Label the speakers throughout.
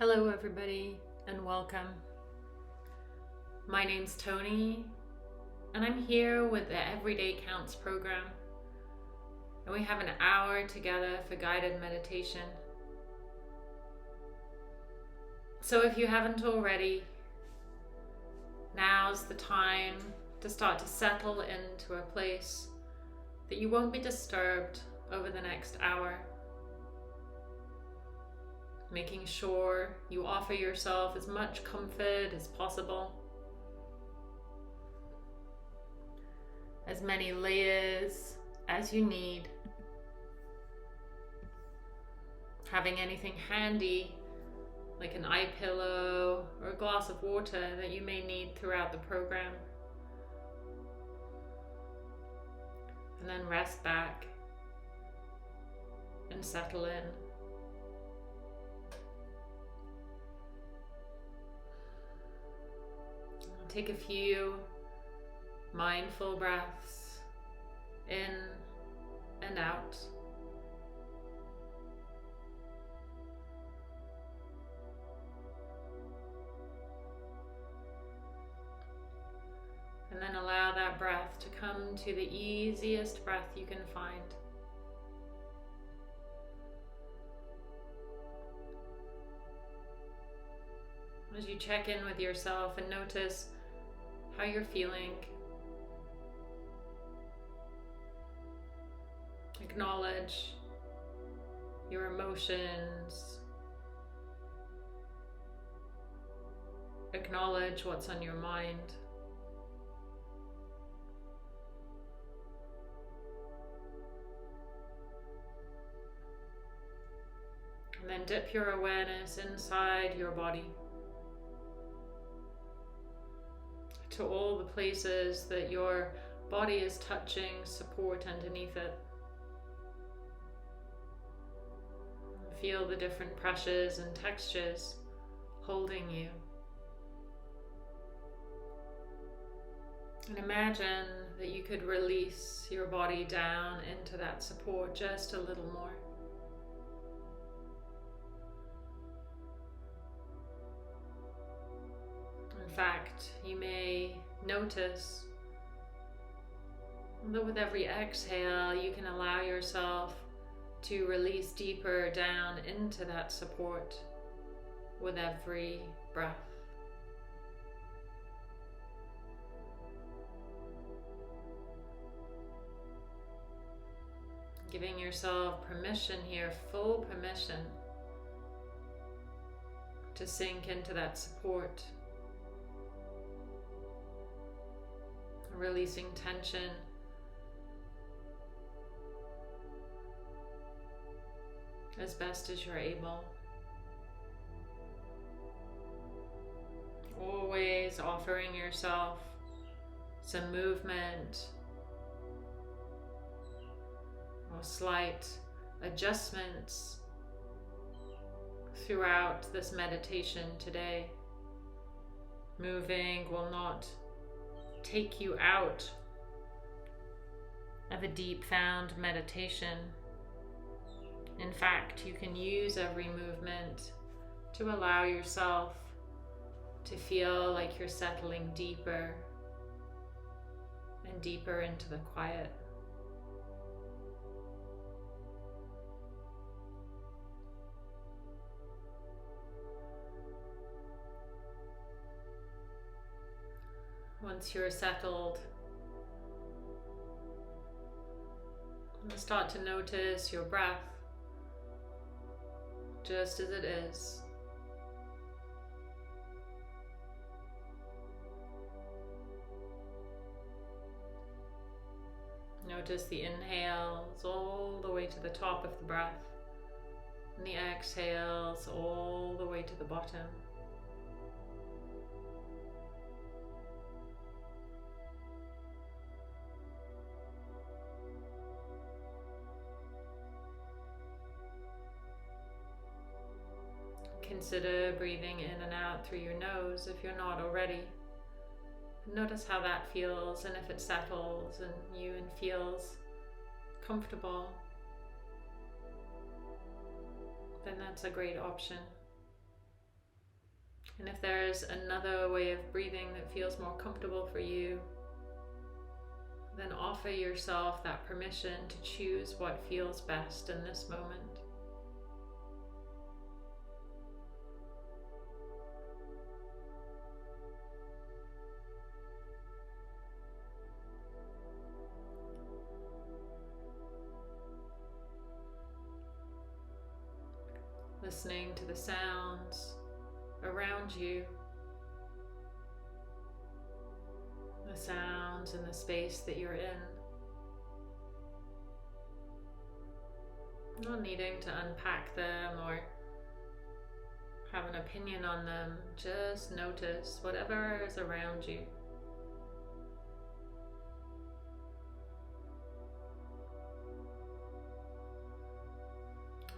Speaker 1: Hello everybody and welcome. My name's Toni and I'm here with the Everyday Counts program, and we have an hour together for guided meditation. So if you haven't already, now's the time to start to settle into a place that you won't be disturbed over the next hour. Making sure you offer yourself as much comfort as possible, as many layers as you need. Having anything handy, like an eye pillow or a glass of water that you may need throughout the program. And then rest back and settle in. Take a few mindful breaths in and out. And then allow that breath to come to the easiest breath you can find. As you check in with yourself and notice how you're feeling, acknowledge your emotions, acknowledge what's on your mind. And then dip your awareness inside your body to all the places that your body is touching support underneath it. Feel the different pressures and textures holding you. And imagine that you could release your body down into that support just a little more. In fact, you may notice that with every exhale, you can allow yourself to release deeper down into that support with every breath. Giving yourself permission here, full permission, to sink into that support. Releasing tension. As best as you're able. Always offering yourself some movement or slight adjustments throughout this meditation today. Moving will not take you out of a deep found meditation. In fact, you can use every movement to allow yourself to feel like you're settling deeper and deeper into the quiet. Once you're settled, start to notice your breath just as it is. Notice the inhales all the way to the top of the breath, and the exhales all the way to the bottom. Consider breathing in and out through your nose if you're not already. Notice how that feels, and if it settles in you and feels comfortable, then that's a great option. And if there's another way of breathing that feels more comfortable for you, then offer yourself that permission to choose what feels best in this moment. Listening to the sounds around you, the sounds in the space that you're in. Not needing to unpack them or have an opinion on them, just notice whatever is around you.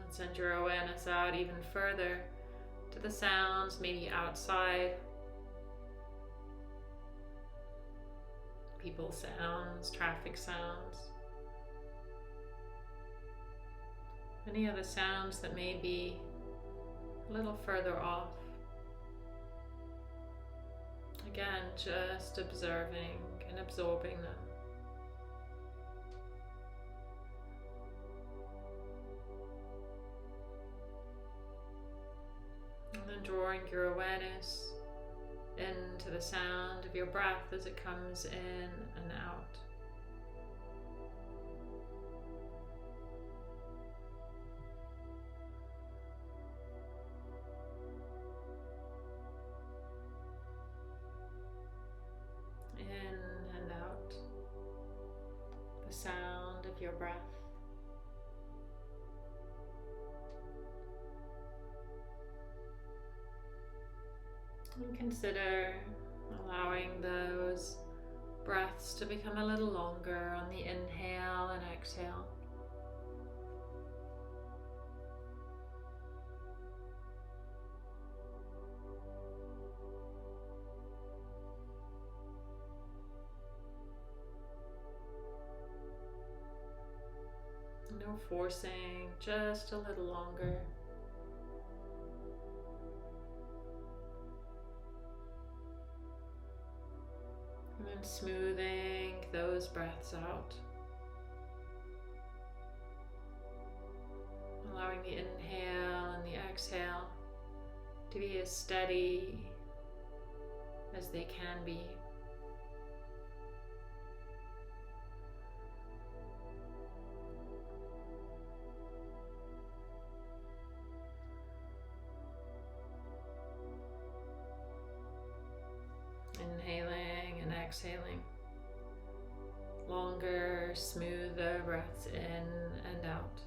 Speaker 1: And send your awareness out even further to the sounds, maybe outside. People sounds, traffic sounds. Any other sounds that may be a little further off. Again, just observing and absorbing them. And then drawing your awareness into the sound of your breath as it comes in and out. In and out. The sound of your breath. And consider allowing those breaths to become a little longer on the inhale and exhale. No forcing, just a little longer. And then smoothing those breaths out. Allowing the inhale and the exhale to be as steady as they can be. Inhaling and exhaling. Longer, smoother breaths in and out.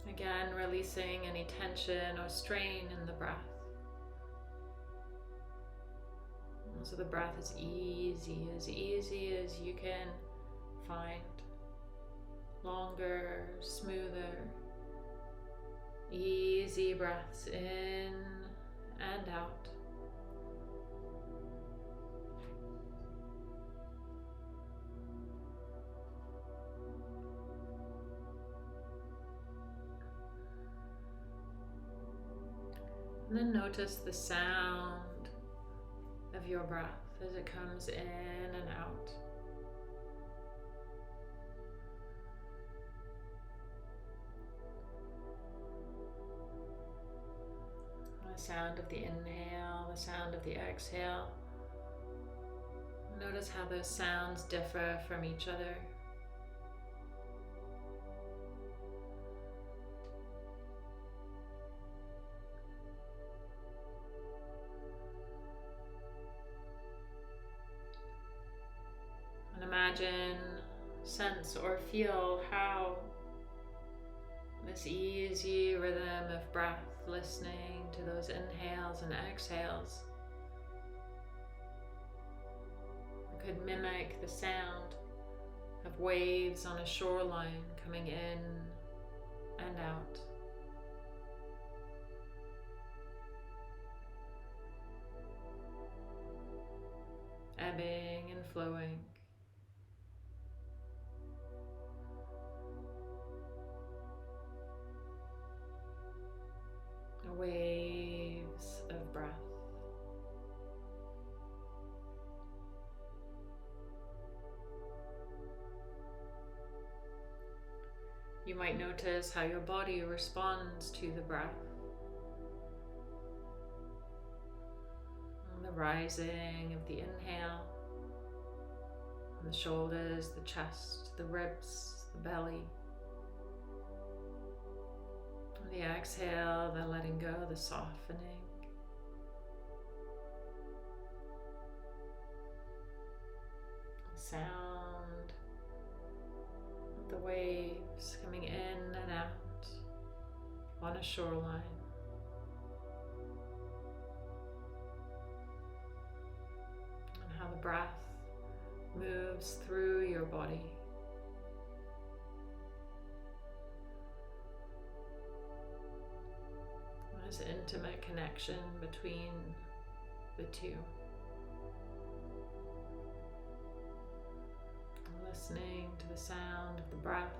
Speaker 1: Again, releasing any tension or strain in the breath. So the breath is easy as you can find. Longer, smoother, easy breaths in and out. And then notice the sound of your breath as it comes in and out. The sound of the inhale, the sound of the exhale. Notice how those sounds differ from each other. Imagine, sense, or feel how this easy rhythm of breath, listening to those inhales and exhales, could mimic the sound of waves on a shoreline coming in and out. ebbing and flowing. Waves of breath. You might notice how your body responds to the breath. And the rising of the inhale, and the shoulders, the chest, the ribs, the belly. The exhale, the letting go, the softening. The sound of the waves coming in and out on a shoreline. And how the breath moves through your body. This intimate connection between the two. Listening to the sound of the breath.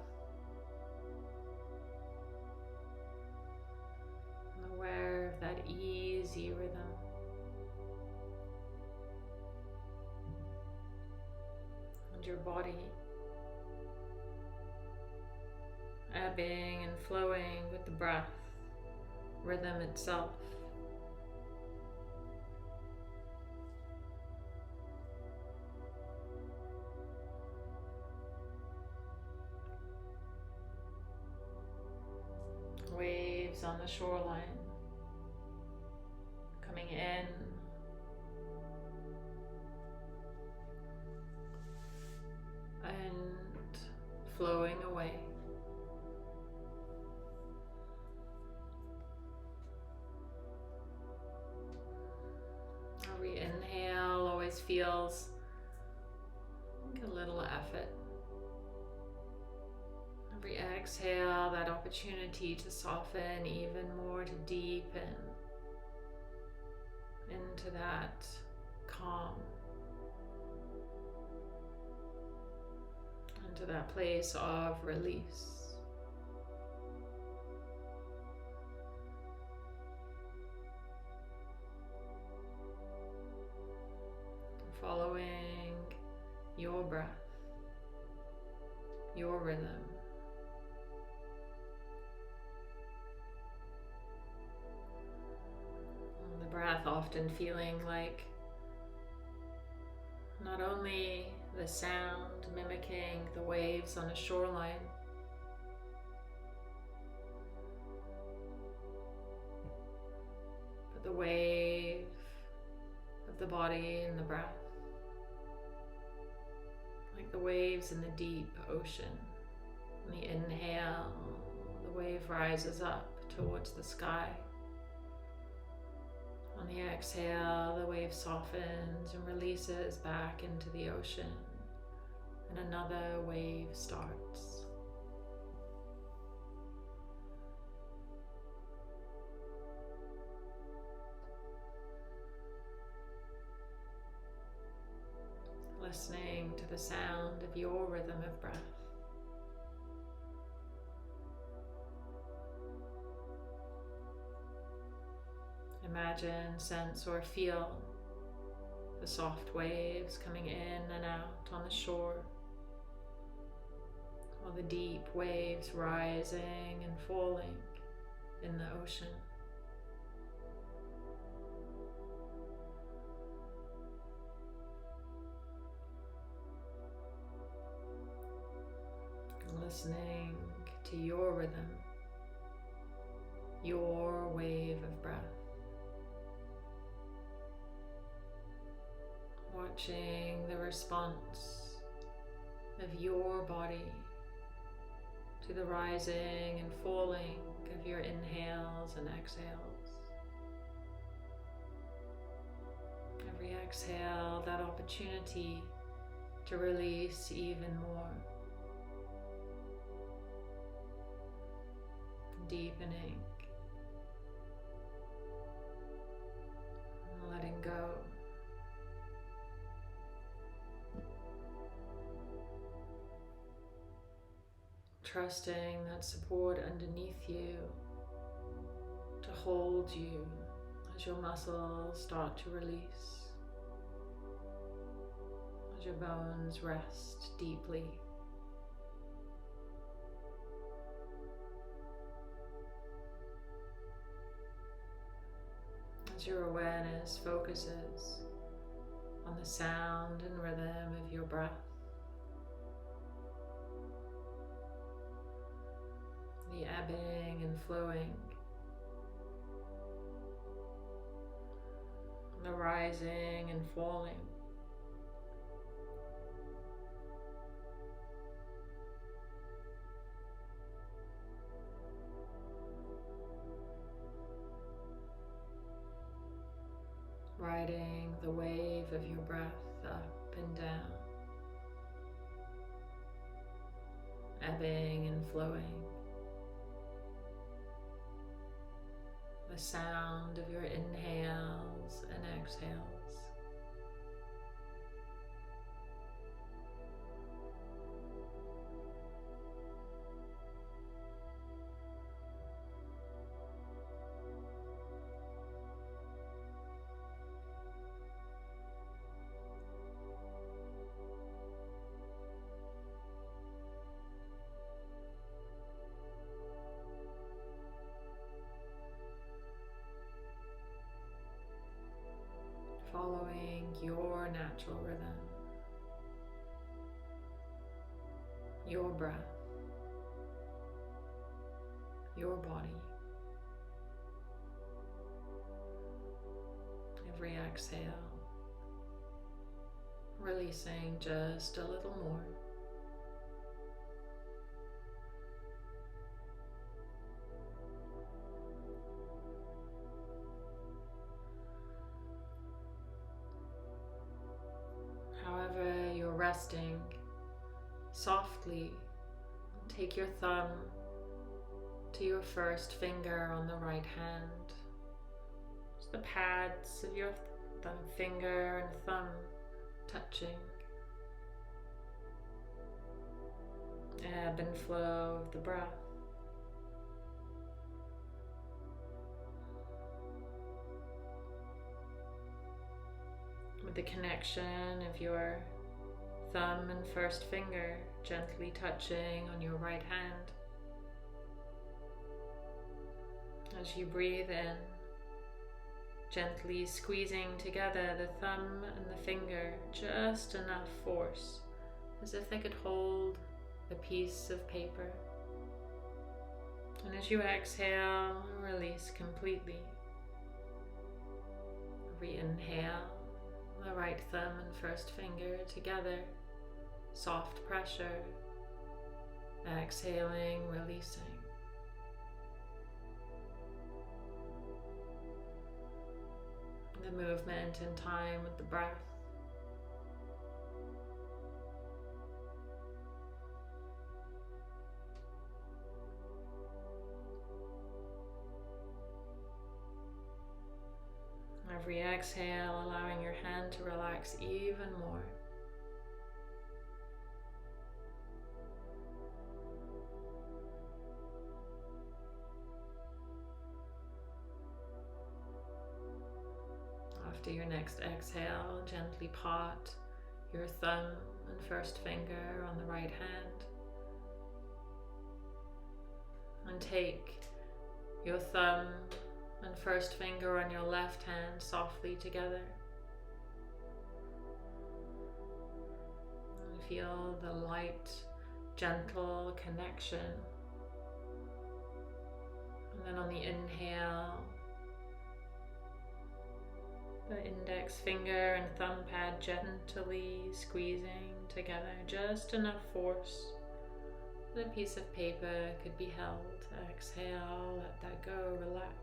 Speaker 1: And aware of that easy rhythm. And your body ebbing and flowing with the breath. Rhythm itself. Waves on the shoreline coming in and flowing away. Every inhale always feels like a little effort. Every exhale, that opportunity to soften even more, to deepen into that calm, into that place of release. Following your breath, your rhythm. And the breath often feeling like not only the sound mimicking the waves on a shoreline, but the wave of the body and the breath. Like the waves in the deep ocean. On the inhale, the wave rises up towards the sky. On the exhale, the wave softens and releases back into the ocean, and another wave starts. Listening to the sound of your rhythm of breath. Imagine, sense, or feel the soft waves coming in and out on the shore, or the deep waves rising and falling in the ocean. Listening to your rhythm, your wave of breath. Watching the response of your body to the rising and falling of your inhales and exhales. Every exhale, that opportunity to release even more. Deepening, letting go. trusting that support underneath you to hold you as your muscles start to release, as your bones rest deeply. As your awareness focuses on the sound and rhythm of your breath, the ebbing and flowing, the rising and falling. Riding the wave of your breath up and down, ebbing and flowing. The sound of your inhales and exhales. Following your natural rhythm, your breath, your body. Every exhale, releasing just a little more. However you're resting, softly take your thumb to your first finger on the right hand. Just the pads of your thumb finger and thumb touching. Ebb and flow of the breath. With the connection of your thumb and first finger gently touching on your right hand. As you breathe in, gently squeezing together the thumb and the finger, just enough force, as if they could hold a piece of paper. And as you exhale, release completely. Re-inhale, the right thumb and first finger together, soft pressure, exhaling, releasing. The movement in time with the breath. Every exhale, allowing your hand to relax even more. After your next exhale, gently pot your thumb and first finger on the right hand. And take your thumb and first finger on your left hand softly together. And feel the light, gentle connection. And then on the inhale, the index finger and thumb pad gently squeezing together, just enough force that a piece of paper could be held. Exhale, let that go, relax.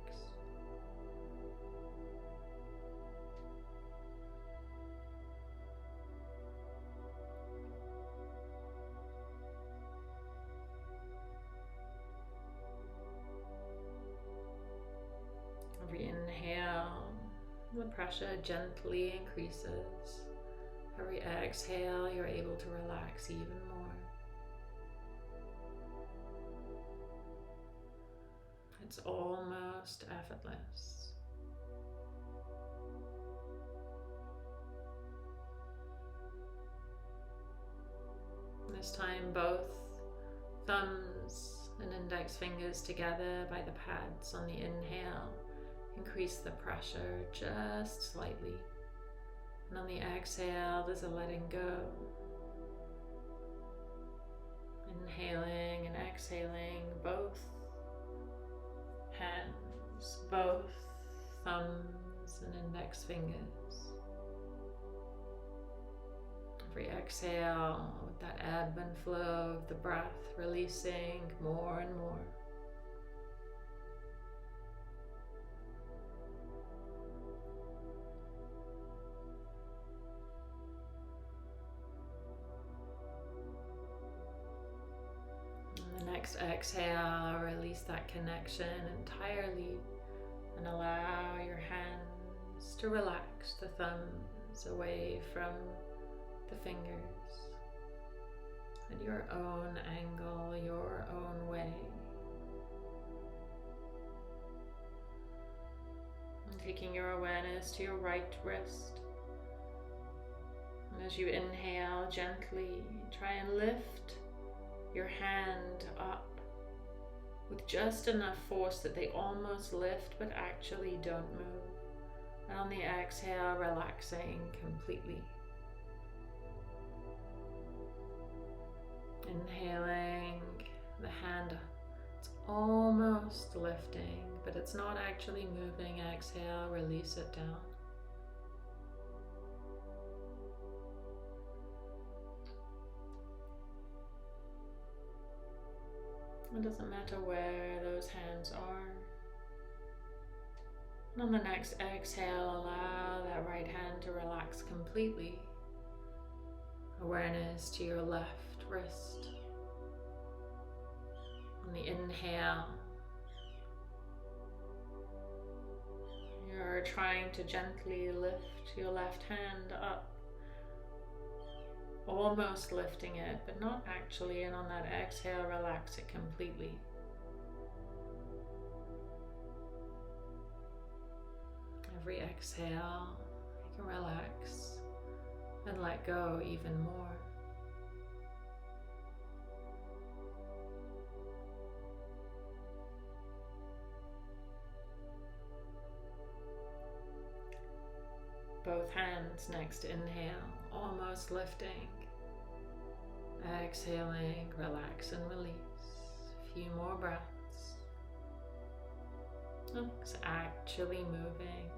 Speaker 1: Every inhale, the pressure gently increases. Every exhale, you're able to relax even more. It's almost effortless. This time both thumbs and index fingers together by the pads on the inhale. Increase the pressure just slightly. And on the exhale, there's a letting go. Inhaling and exhaling, both hands, both thumbs and index fingers. Every exhale, with that ebb and flow of the breath, releasing more and more. And the next exhale, release that connection entirely and allow your hands to relax, the thumbs away from the fingers at your own angle, your own way. And taking your awareness to your right wrist. And as you inhale, gently try and lift your hand up with just enough force that they almost lift but actually don't move. And on the exhale, relaxing completely. Inhaling, the hand, it's almost lifting, but it's not actually moving. Exhale, release it down. It doesn't matter where those hands are. And on the next exhale, allow that right hand to relax completely. Awareness to your left wrist. On the inhale, you're trying to gently lift your left hand up, almost lifting it, but not actually, and on that exhale, relax it completely. Every exhale, you can relax and let go even more. Both hands next inhale, almost lifting. Exhaling, relax and release. A few more breaths. It's actually moving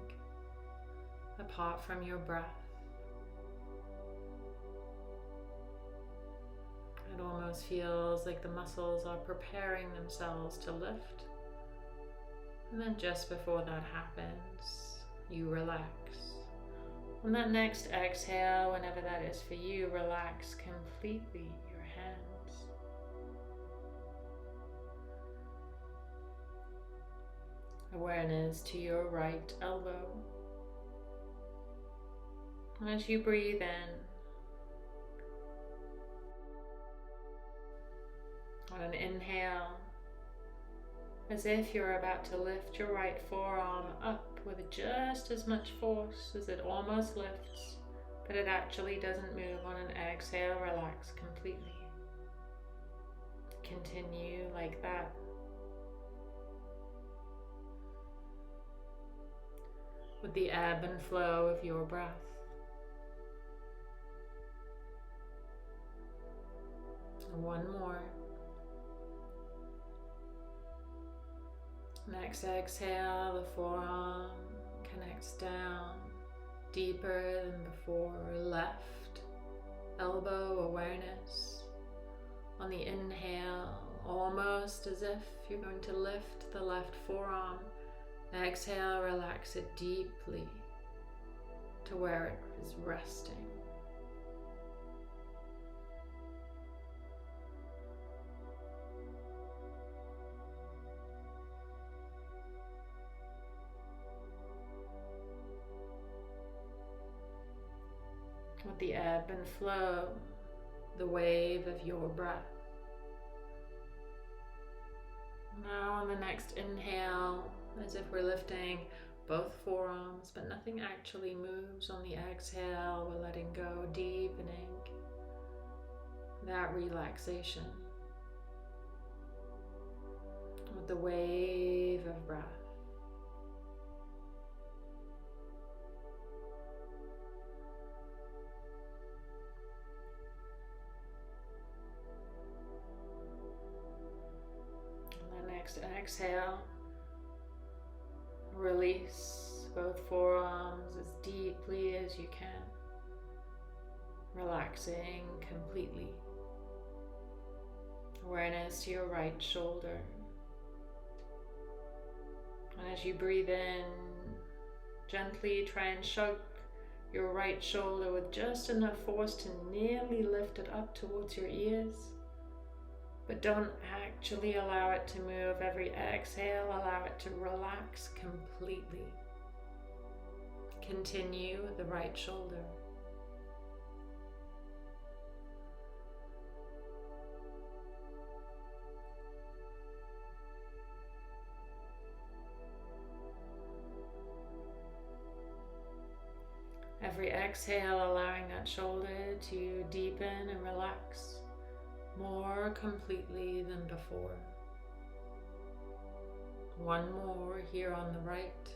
Speaker 1: apart from your breath. It almost feels like the muscles are preparing themselves to lift. And then just before that happens, you relax. On that next exhale, whenever that is for you, relax completely your hands. Awareness to your right elbow. And as you breathe in, on an inhale, as if you're about to lift your right forearm up with just as much force as it almost lifts, but it actually doesn't move. On an exhale, relax completely. Continue like that. With the ebb and flow of your breath. And one more. Next exhale, the forearm connects down, deeper than before. Left elbow awareness. On the inhale, almost as if you're going to lift the left forearm. Exhale, relax it deeply to where it is resting. With the ebb and flow, the wave of your breath. Now on the next inhale, as if we're lifting both forearms, but nothing actually moves. On the exhale, we're letting go, deepening that relaxation with the wave of breath. And the next exhale, release both forearms as deeply as you can, relaxing completely. Awareness to your right shoulder. And as you breathe in, gently try and shrug your right shoulder with just enough force to nearly lift it up towards your ears. But don't actually allow it to move. Every exhale, allow it to relax completely. Continue with the right shoulder. Every exhale, allowing that shoulder to deepen and relax more completely than before. One more here on the right.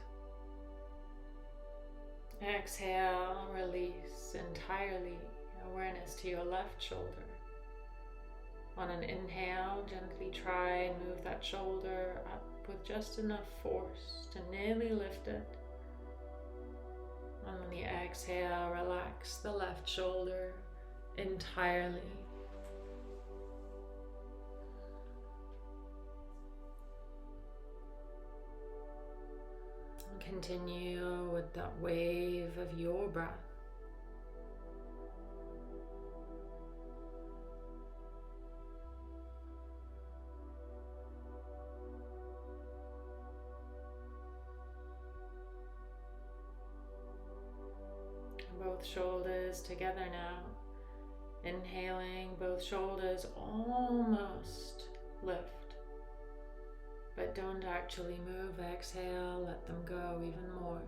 Speaker 1: Exhale, release entirely. Awareness to your left shoulder. On an inhale, gently try and move that shoulder up with just enough force to nearly lift it. On the exhale, relax the left shoulder entirely. And continue with that wave of your breath. Both shoulders together now. Inhaling, both shoulders almost lift, but don't actually move. Exhale, let them go even more.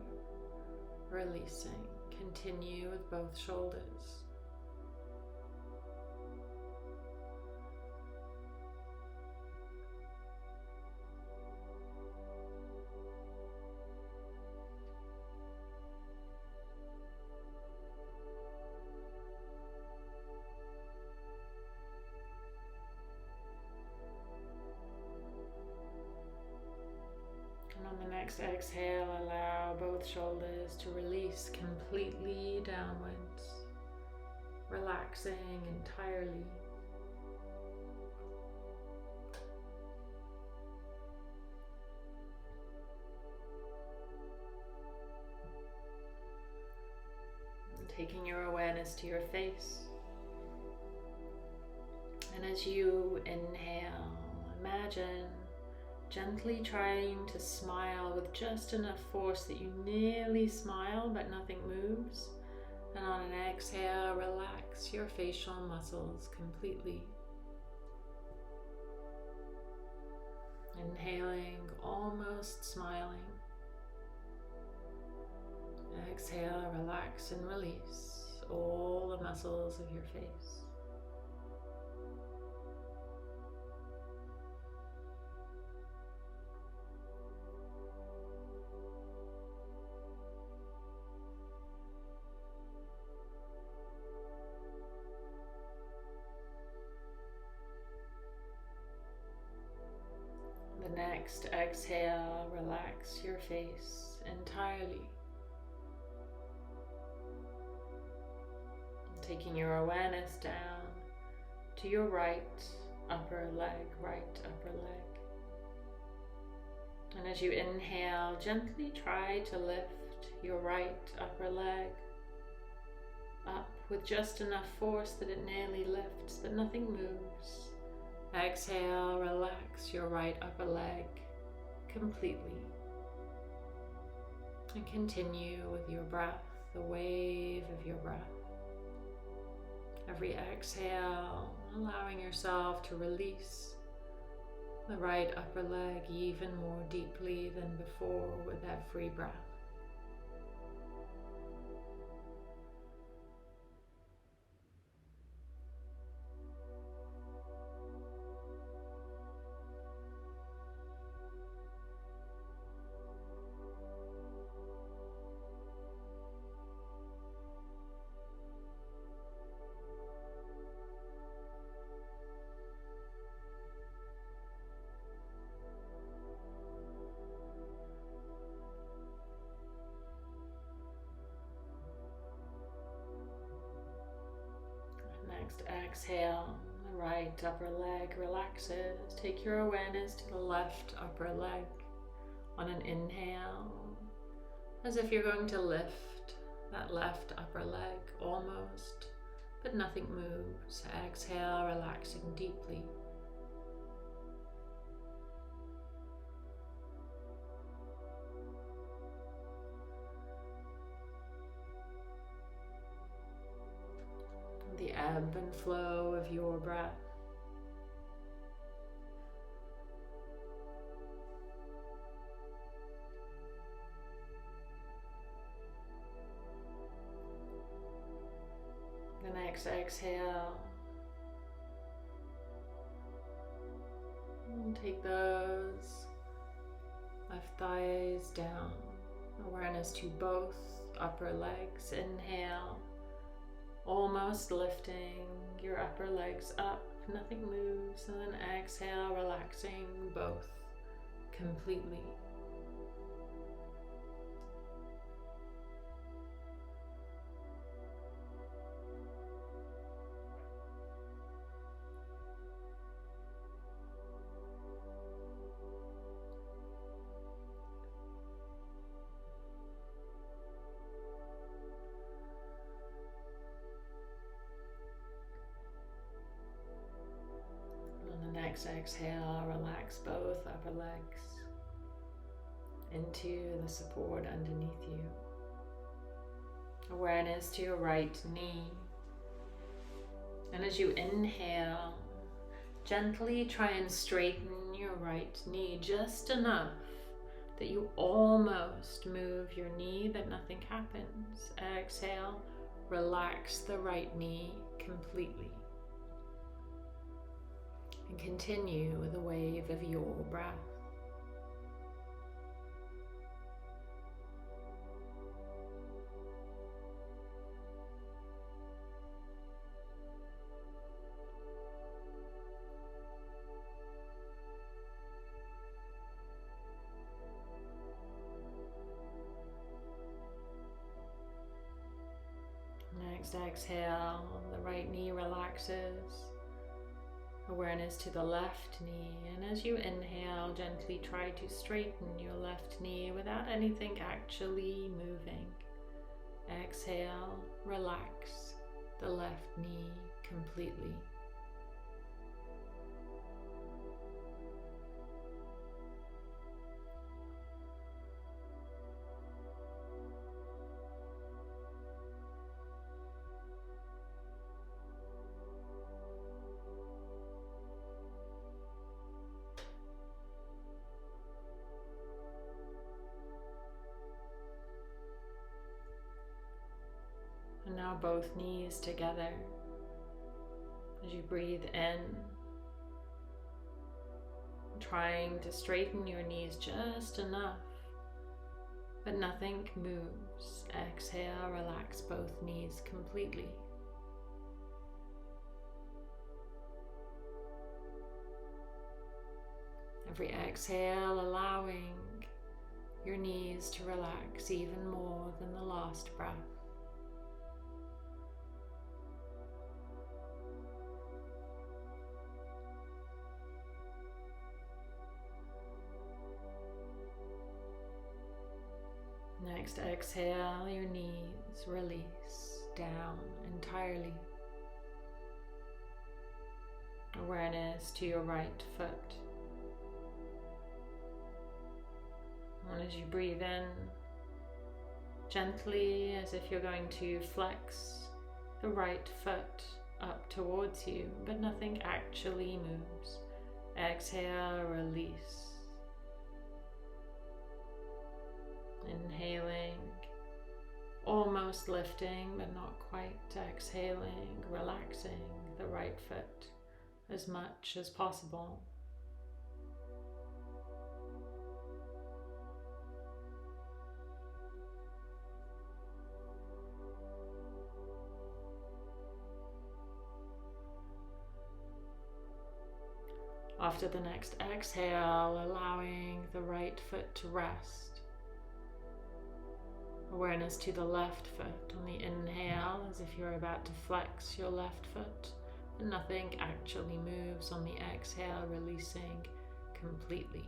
Speaker 1: Releasing. Continue with both shoulders. On the next exhale, allow both shoulders to release completely downwards, relaxing entirely. And taking your awareness to your face. And as you inhale, imagine gently trying to smile with just enough force that you nearly smile but nothing moves. And on an exhale, relax your facial muscles completely. Inhaling, almost smiling. Exhale, relax and release all the muscles of your face. The next exhale, relax your face entirely. Taking your awareness down to your right upper leg, right upper leg. And as you inhale, gently try to lift your right upper leg up with just enough force that it nearly lifts, but nothing moves. Exhale, relax your right upper leg completely. And continue with your breath, the wave of your breath. Every exhale, allowing yourself to release the right upper leg even more deeply than before with every breath. Next, exhale, the right upper leg relaxes. Take your awareness to the left upper leg on an inhale, as if you're going to lift that left upper leg almost, but nothing moves. Exhale, relaxing deeply. The ebb and flow of your breath. The next exhale, and take those left thighs down. Awareness to both upper legs. Inhale, almost lifting your upper legs up, nothing moves, and then exhale, relaxing both completely. Next exhale, relax both upper legs into the support underneath you. Awareness to your right knee. And as you inhale, gently try and straighten your right knee just enough that you almost move your knee, but nothing happens. Exhale, relax the right knee completely. And continue with the wave of your breath. Next exhale, the right knee relaxes. Awareness to the left knee, and as you inhale, gently try to straighten your left knee without anything actually moving. Exhale, relax the left knee completely. And now both knees together. As you breathe in, trying to straighten your knees just enough, but nothing moves. Exhale, relax both knees completely. Every exhale, allowing your knees to relax even more than the last breath. Next exhale, your knees release down entirely. Awareness to your right foot. And as you breathe in, gently, as if you're going to flex the right foot up towards you, but nothing actually moves. Exhale, release. Inhaling, almost lifting, but not quite. Exhaling, relaxing the right foot as much as possible. After the next exhale, allowing the right foot to rest. Awareness to the left foot on the inhale, as if you're about to flex your left foot, but nothing actually moves on the exhale, releasing completely.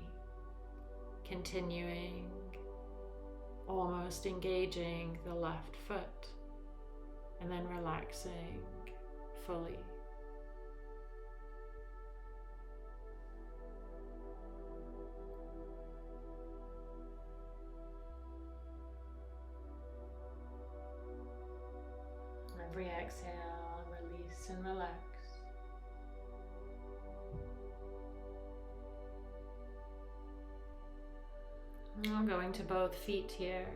Speaker 1: Continuing, almost engaging the left foot, and then relaxing fully. Every exhale, release and relax. Now going to both feet here.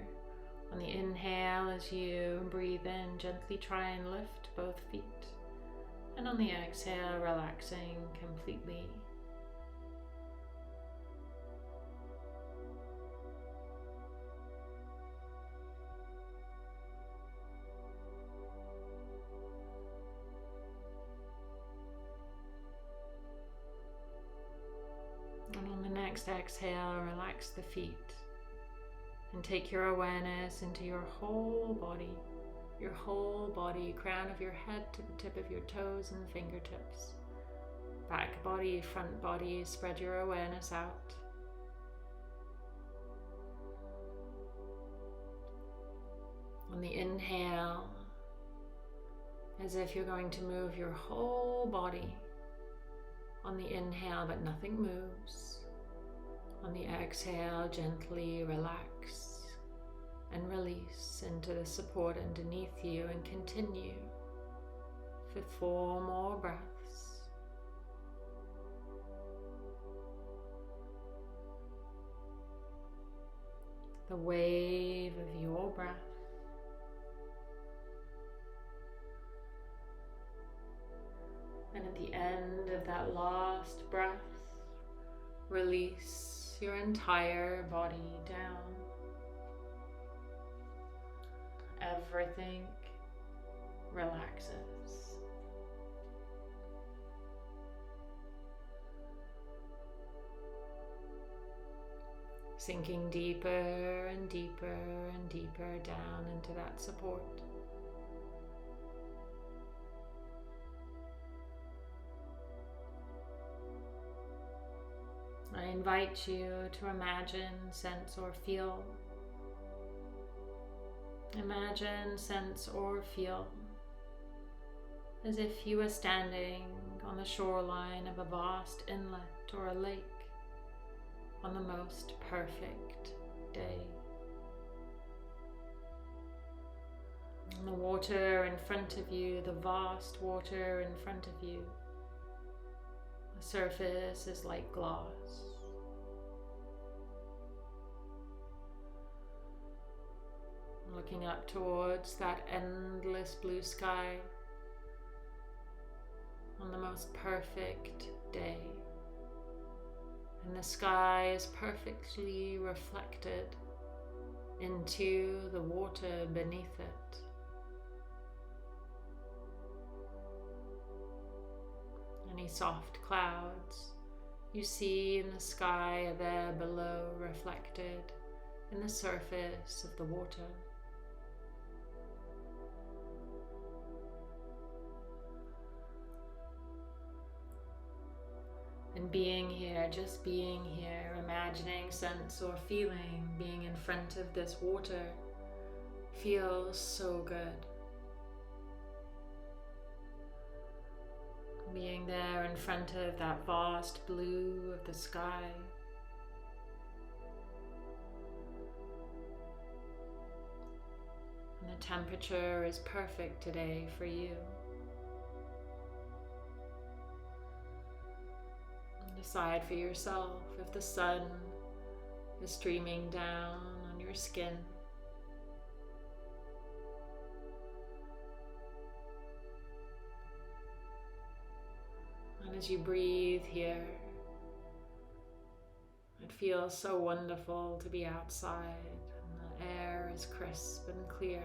Speaker 1: On the inhale, as you breathe in, gently try and lift both feet. And on the exhale, relaxing completely. And on the next exhale, relax the feet and take your awareness into your whole body, crown of your head to the tip of your toes and fingertips. Back body, front body, spread your awareness out. On the inhale, as if you're going to move your whole body. On the inhale, but nothing moves. On the exhale, gently relax and release into the support underneath you and continue for 4 more breaths. The wave of your breath. And at the end of that last breath, release your entire body down. Everything relaxes. Sinking deeper and deeper and deeper down into that support. I invite you to imagine, sense, or feel. Imagine, sense, or feel as if you were standing on the shoreline of a vast inlet or a lake on the most perfect day. And the water in front of you, the vast water in front of you, the surface is like glass. Looking up towards that endless blue sky on the most perfect day. And the sky is perfectly reflected into the water beneath it. Any soft clouds you see in the sky are there below, reflected in the surface of the water. And being here, just being here, imagining, sense, or feeling being in front of this water feels so good. Being there in front of that vast blue of the sky. And the temperature is perfect today for you. Decide for yourself if the sun is streaming down on your skin. And as you breathe here, it feels so wonderful to be outside, and the air is crisp and clear.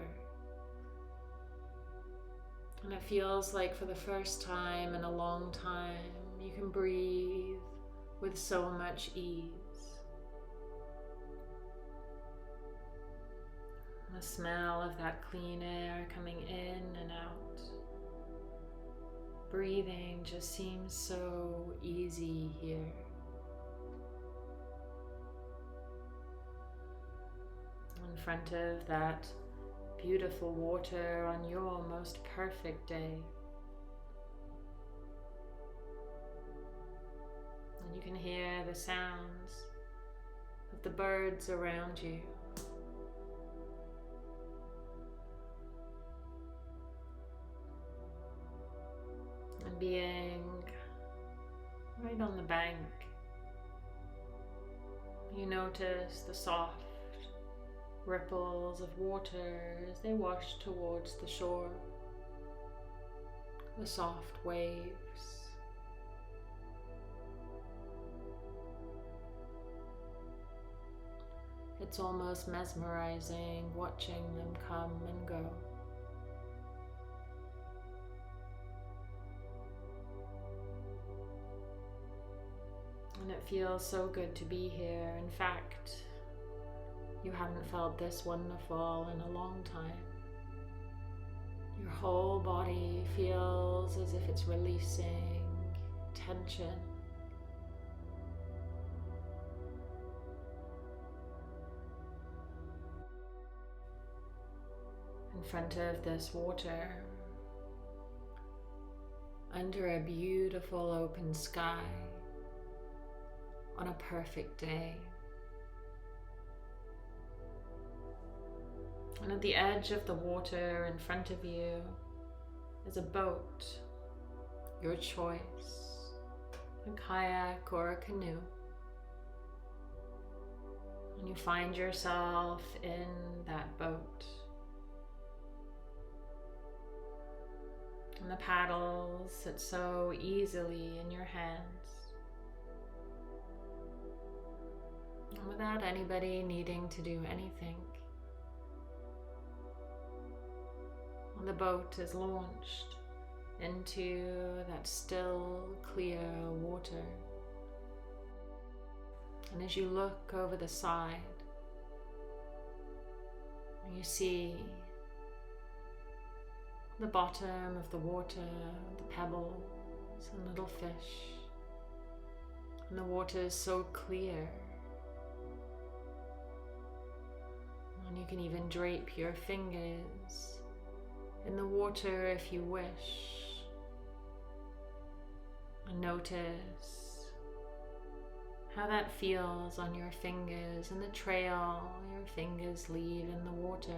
Speaker 1: And it feels like for the first time in a long time, you can breathe with so much ease. The smell of that clean air coming in and out. Breathing just seems so easy here. In front of that beautiful water on your most perfect day. And you can hear the sounds of the birds around you. And being right on the bank, you notice the soft ripples of water as they wash towards the shore, the soft waves. It's almost mesmerizing watching them come and go. And it feels so good to be here. In fact, you haven't felt this wonderful in a long time. Your whole body feels as if it's releasing tension. In front of this water, under a beautiful open sky, on a perfect day. And at the edge of the water in front of you is a boat, your choice, a kayak or a canoe. And you find yourself in that boat. And the paddles sit so easily in your hands, without anybody needing to do anything. The boat is launched into that still, clear water. And as you look over the side, you see the bottom of the water, the pebbles and little fish. And the water is so clear. And you can even drape your fingers in the water if you wish. And notice how that feels on your fingers and the trail your fingers leave in the water.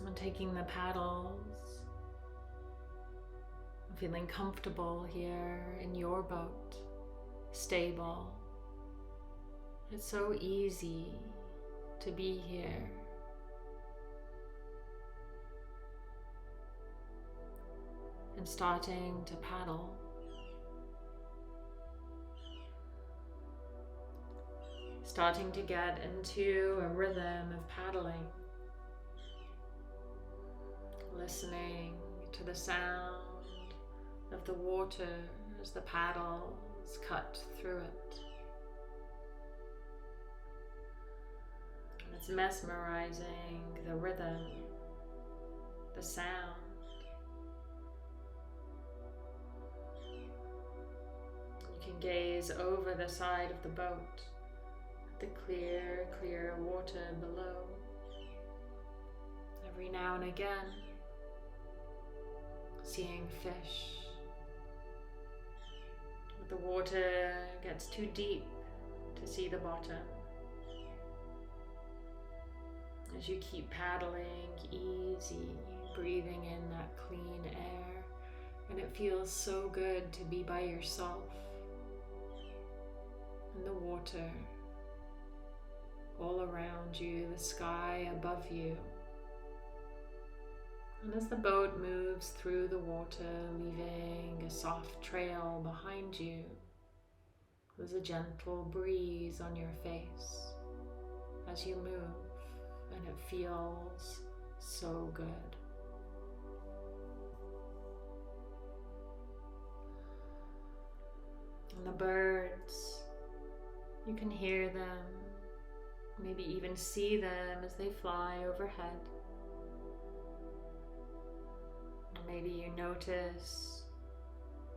Speaker 1: And taking the paddles, feeling comfortable here in your boat, stable. It's so easy to be here. And starting to paddle. Starting to get into a rhythm of paddling. Listening to the sound of the water as the paddles cut through it. And it's mesmerizing, the rhythm, the sound. You can gaze over the side of the boat at the clear, clear water below. Every now and again, seeing fish. But the water gets too deep to see the bottom. As you keep paddling easy breathing in that clean air, and it feels so good to be by yourself in the water, all around you, the sky above you. And as the boat moves through the water, leaving a soft trail behind you, there's a gentle breeze on your face as you move, and it feels so good. And the birds, you can hear them, maybe even see them as they fly overhead. Or maybe you notice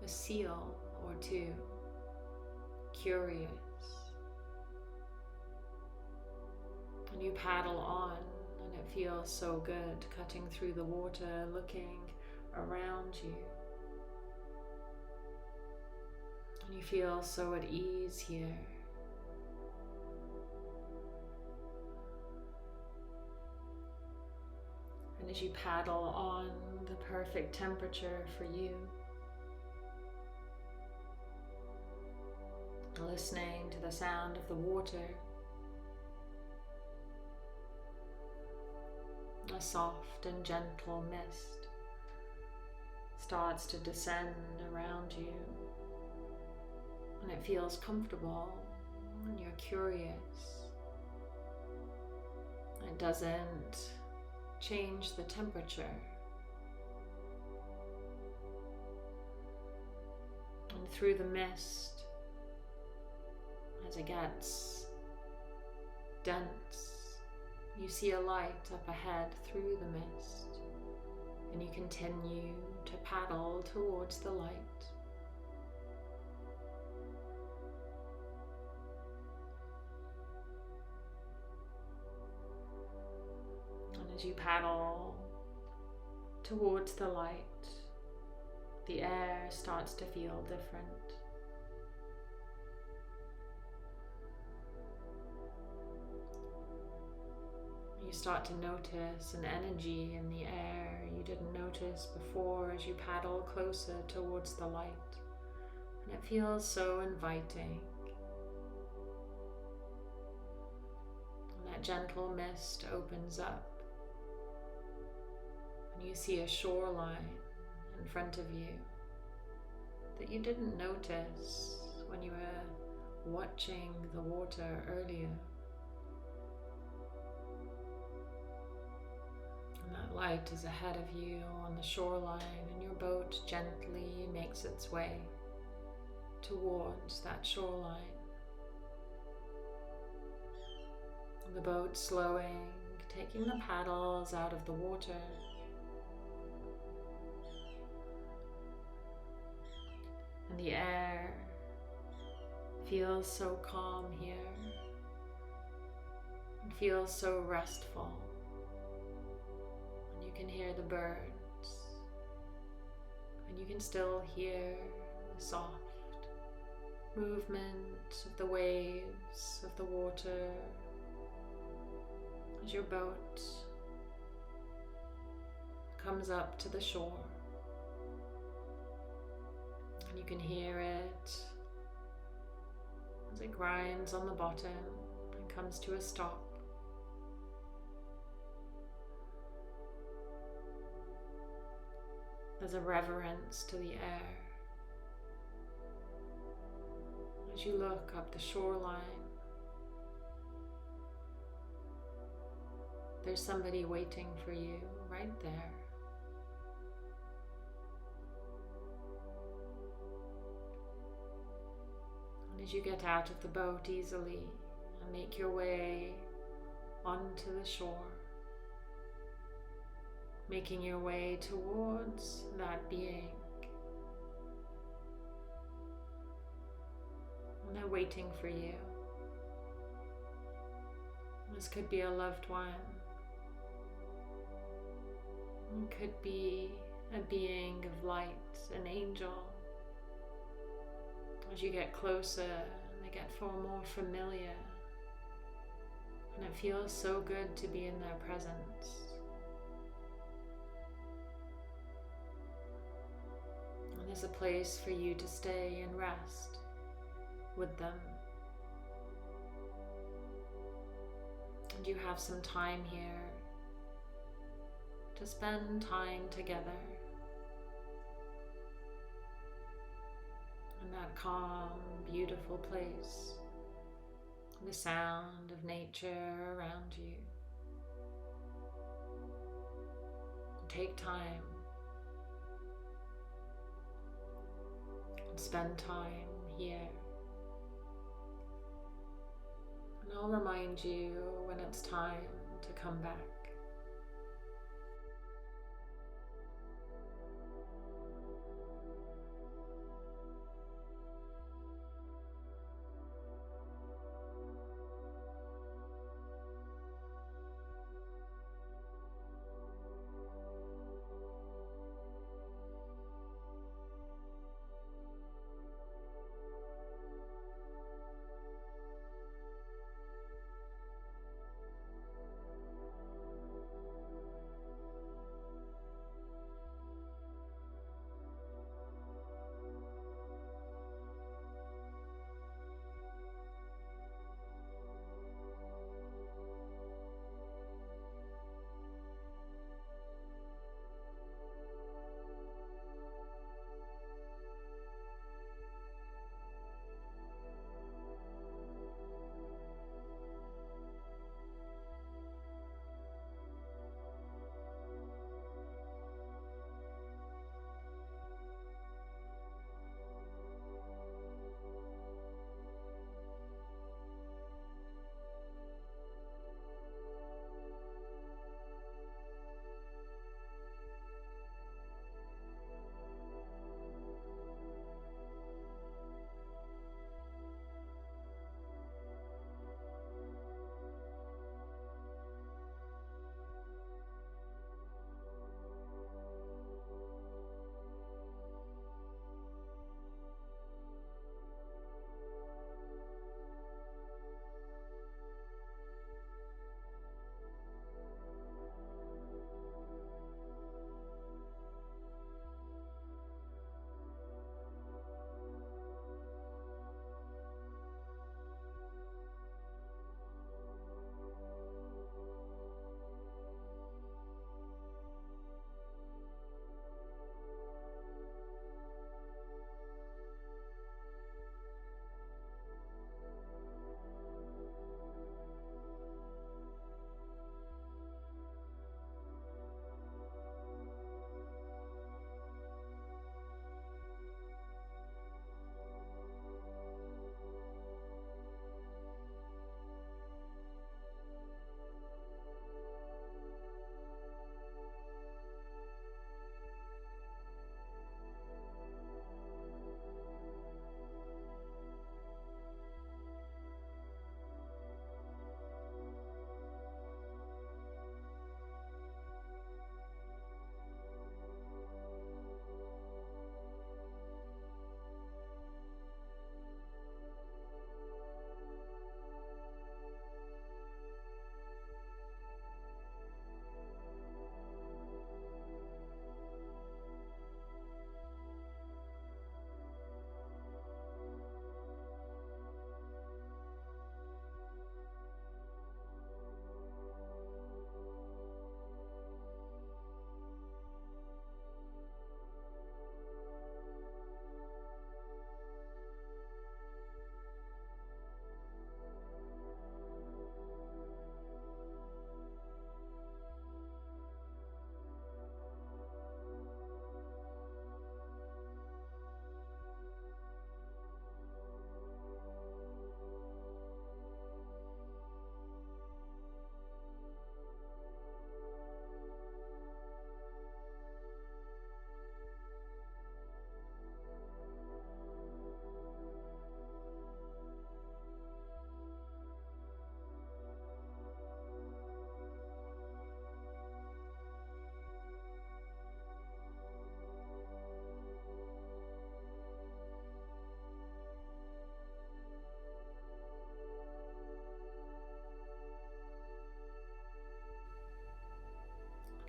Speaker 1: a seal or two, curious. And you paddle on, and it feels so good, cutting through the water, looking around you. And you feel so at ease here. And as you paddle on, the perfect temperature for you, listening to the sound of the water, a soft and gentle mist starts to descend around you, and it feels comfortable, and you're curious. It doesn't change the temperature. And through the mist, as it gets dense, you see a light up ahead through the mist, and you continue to paddle towards the light. As you paddle towards the light, the air starts to feel different. You start to notice an energy in the air you didn't notice before as you paddle closer towards the light, and it feels so inviting. And that gentle mist opens up, and you see a shoreline in front of you that you didn't notice when you were watching the water earlier. And that light is ahead of you on the shoreline, and your boat gently makes its way towards that shoreline. And the boat slowing, taking the paddles out of the water. And the air feels so calm here. It feels so restful. And you can hear the birds. And you can still hear the soft movement of the waves of the water as your boat comes up to the shore. You can hear it as it grinds on the bottom and comes to a stop. There's a reverence to the air as you look up the shoreline. There's somebody waiting for you right there. As you get out of the boat easily and make your way onto the shore, making your way towards that being. And they're waiting for you. This could be a loved one. It could be a being of light, an angel. As you get closer, they get far more familiar, and it feels so good to be in their presence. is a place for you to stay and rest with them. And you have some time here to spend time together in that calm, beautiful place, the sound of nature around you. Take time and spend time here. And I'll remind you when it's time to come back.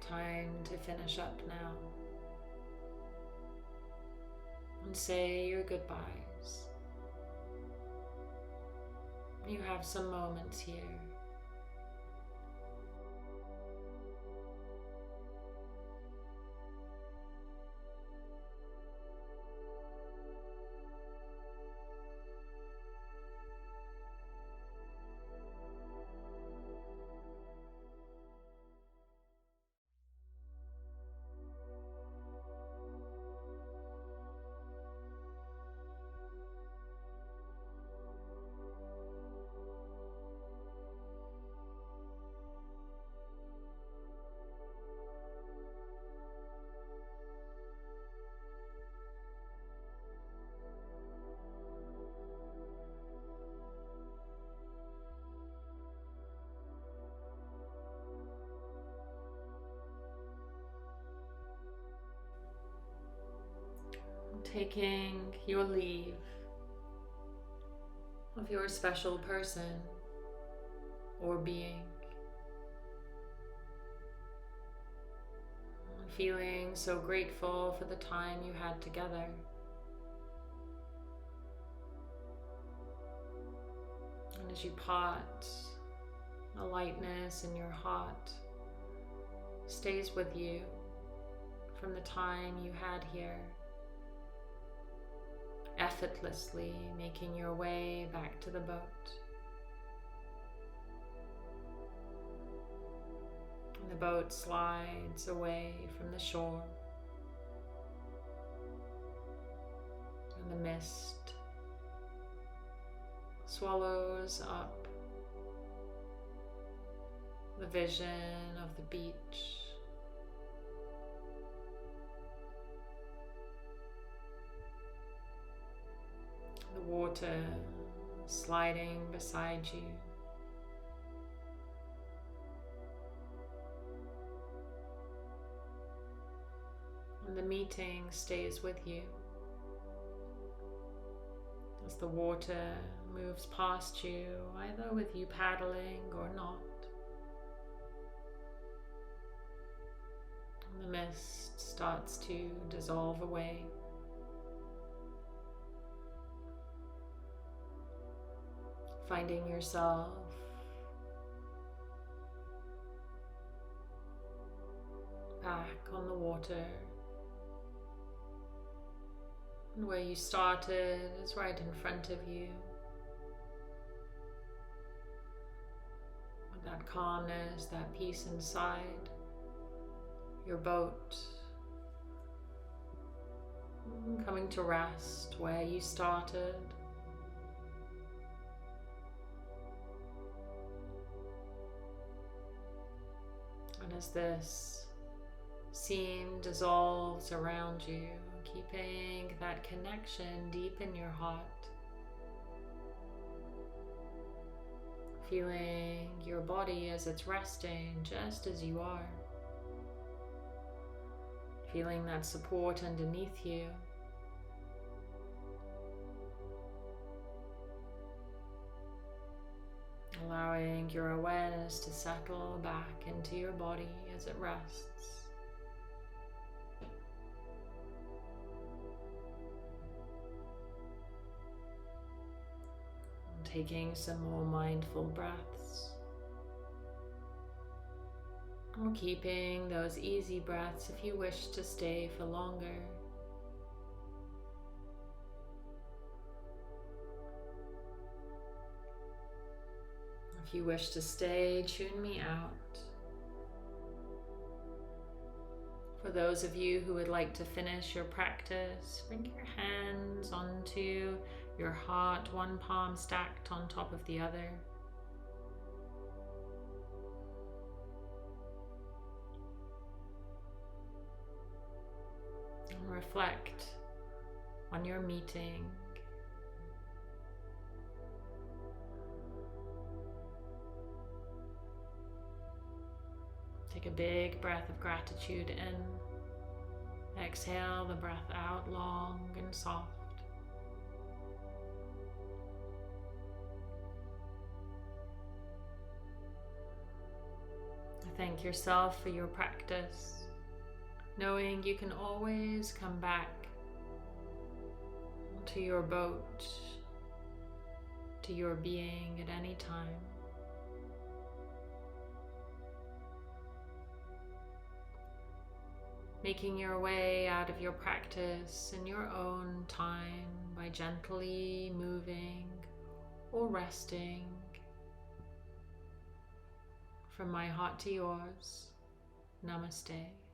Speaker 1: Time to finish up now. and say your goodbyes. You have some moments here. Taking your leave of your special person or being. Feeling so grateful for the time you had together. And as you part, a lightness in your heart stays with you from the time you had here, effortlessly making your way back to the boat. And the boat slides away from the shore, and the mist swallows up the vision of the beach. The water sliding beside you. And the meeting stays with you as the water moves past you, either with you paddling or not. And the mist starts to dissolve away. Finding yourself back on the water, and where you started is right in front of you, with that calmness, that peace inside your boat, coming to rest where you started. And as this scene dissolves around you, keeping that connection deep in your heart, feeling your body as it's resting just as you are, feeling that support underneath you, allowing your awareness to settle back into your body as it rests. And taking some more mindful breaths, or keeping those easy breaths if you wish to stay for longer. If you wish to stay, tune me out. For those of you who would like to finish your practice, bring your hands onto your heart, one palm stacked on top of the other. And reflect on your meeting. Take a big breath of gratitude in. Exhale the breath out long and soft. Thank yourself for your practice, knowing you can always come back to your boat, to your being at any time. Making your way out of your practice in your own time by gently moving or resting. From my heart to yours, namaste.